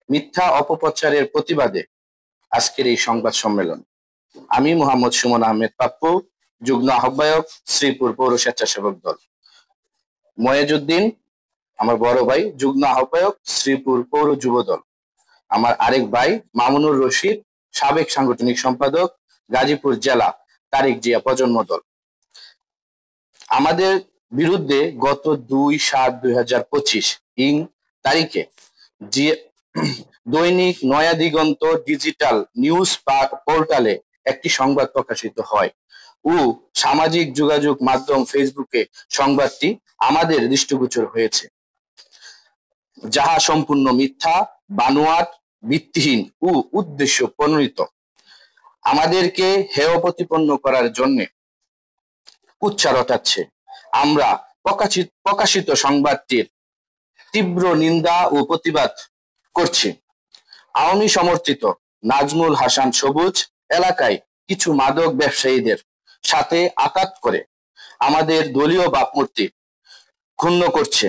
মিথ্যা অপপ্রচারের প্রতিবাদে আজকের এই সংবাদ সম্মেলন। আমি মোহাম্মদ সুমন আহমেদ পাপ্পু, যুগ্ম আহ্বায়ক, শ্রীপুর পৌর স্বেচ্ছাসেবক দল। ময়েজউদ্দিন আমার বড় ভাই, যুগ্ম আহ্বায়ক, শ্রীপুর পৌর যুব দল। আমার আরেক ভাই মামুনুর রশিদ, সাবেক সাংগঠনিক সম্পাদক, গাজীপুর জেলা তারেক জিয়া প্রজন্ম দল। আমাদের বিরুদ্ধে গত 2/7/2025 ইং তারিখে দৈনিক নয়া দিগন্ত ডিজিটাল নিউজ পোর্টালে একটি সংবাদ প্রকাশিত হয় ও সামাজিক যোগাযোগ মাধ্যম ফেসবুকে সংবাদটি আমাদের দৃষ্টিগোচর হয়েছে, যাহা সম্পূর্ণ মিথ্যা, বানোয়াট, ভিত্তিহীন ও উদ্দেশ্য প্রণোদিত। আমাদেরকে হেয় প্রতিপন্ন করার জন্য কুৎসা রটাচ্ছে। আমরা প্রকাশিত সংবাদটির তীব্র নিন্দা ও প্রতিবাদ করছি। আওয়ামী সমর্থিত নাজমুল হাসান সবুজ এলাকায় কিছু মাদক ব্যবসায়ীদের সাথে আঘাত করে আমাদের দলীয় ভাবমূর্তি ক্ষুণ্ণ করছে।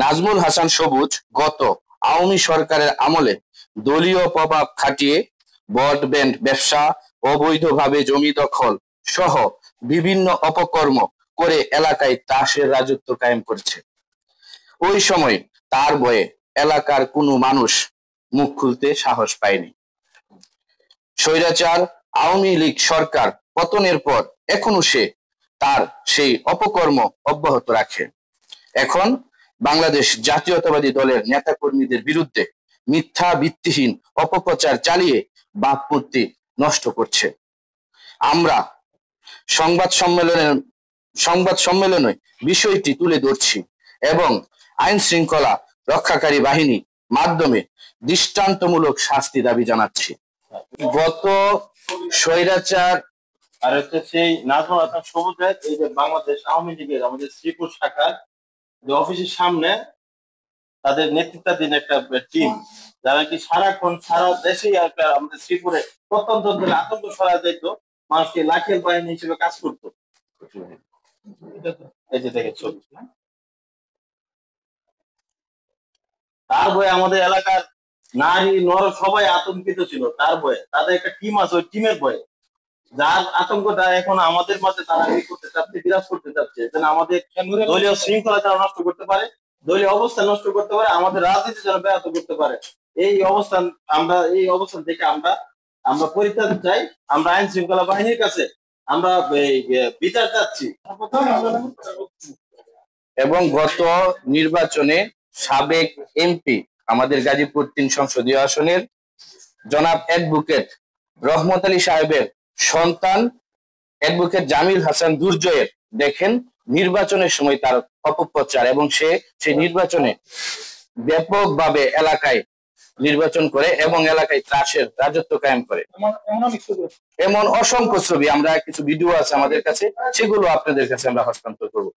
নাজমুল হাসান সবুজ গত আওয়ামী সরকারের আমলে দলীয় প্রভাব খাটিয়ে ব্রডব্যান্ড ব্যবসা, অবৈধভাবে জমি দখল সহ বিভিন্ন অপকর্ম করে এলাকায় তাসের রাজত্ব কায়েম করছে। ওই সময় তার ভয়ে এলাকার কোনো মানুষ মুখ খুলতে সাহস পায়নি। স্বৈরাচার আওয়ামী লীগ সরকার পতনের পর এখনো সে তার সেই অপকর্ম অব্যাহত রাখে। এখন বাংলাদেশ জাতীয়তাবাদী দলের নেতাকর্মীদের বিরুদ্ধে মিথ্যা ভিত্তিহীন অপপ্রচার চালিয়ে ভাবমূর্তি নষ্ট করছে। আমরা সংবাদ সম্মেলনে বিষয়টি তুলে ধরছি এবং আইন শৃঙ্খলা রক্ষাকারী বাহিনী মাধ্যমে দৃষ্টান্তমূলক শাস্তি দাবি জানাচ্ছি। গত স্বৈরাচার আর হচ্ছে সেই নাজমুল হাসান সবুজের এই যে বাংলাদেশ আওয়ামী লীগের আমাদের শ্রীপুর শাখার যে অফিসের সামনে তাদের নেতৃত্বাধীন একটা টিম, যারা কি সারাক্ষণ সারা দেশেই আমাদের শ্রীপুরে প্রত্যন্ত অঞ্চলে আতঙ্ক ছড়া যেত, মানুষকে লাখের বাহিনী হিসেবে কাজ করত। এই যে দেখে ছবি, তার ভয়ে আমাদের এলাকার নারী নর সবাই আতঙ্কিত ছিল। তার ভয়ে তাদের একটা টিম আছে, ওই টিমের ভয়ে, যার আতঙ্কটা এখন আমাদের মাঝে তারা করতে চাচ্ছে, বিরাজ করতে চাচ্ছে, যেন আমাদের দলীয় শৃঙ্খলা তারা নষ্ট করতে পারে, দলীয় অবস্থান নষ্ট করতে পারে, আমাদের রাজনীতি যেন ব্যাহত করতে পারে। এই অবস্থান থেকে আমরা পরিত্রাণ চাই। আমরা আইন শৃঙ্খলা বাহিনীর কাছে আমরা বিচার চাচ্ছি। এবং গত নির্বাচনে সাবেক এমপি আমাদের গাজীপুর 3 সংসদীয় আসনের জনাব অ্যাডভোকেট রহমত আলী সাহেবের সন্তান অ্যাডভোকেট জামিল হাসান দুর্জয়ের দেখেন নির্বাচনের সময় তার অপপ্রচার, এবং সেই নির্বাচনে ব্যাপকভাবে এলাকায় নির্বাচন করে এবং এলাকায় ত্রাসের রাজত্ব কায়েম করে। এমন অসংখ্য ছবি, আমরা কিছু ভিডিও আছে আমাদের কাছে, সেগুলো আপনাদের কাছে আমরা হস্তান্তর করব।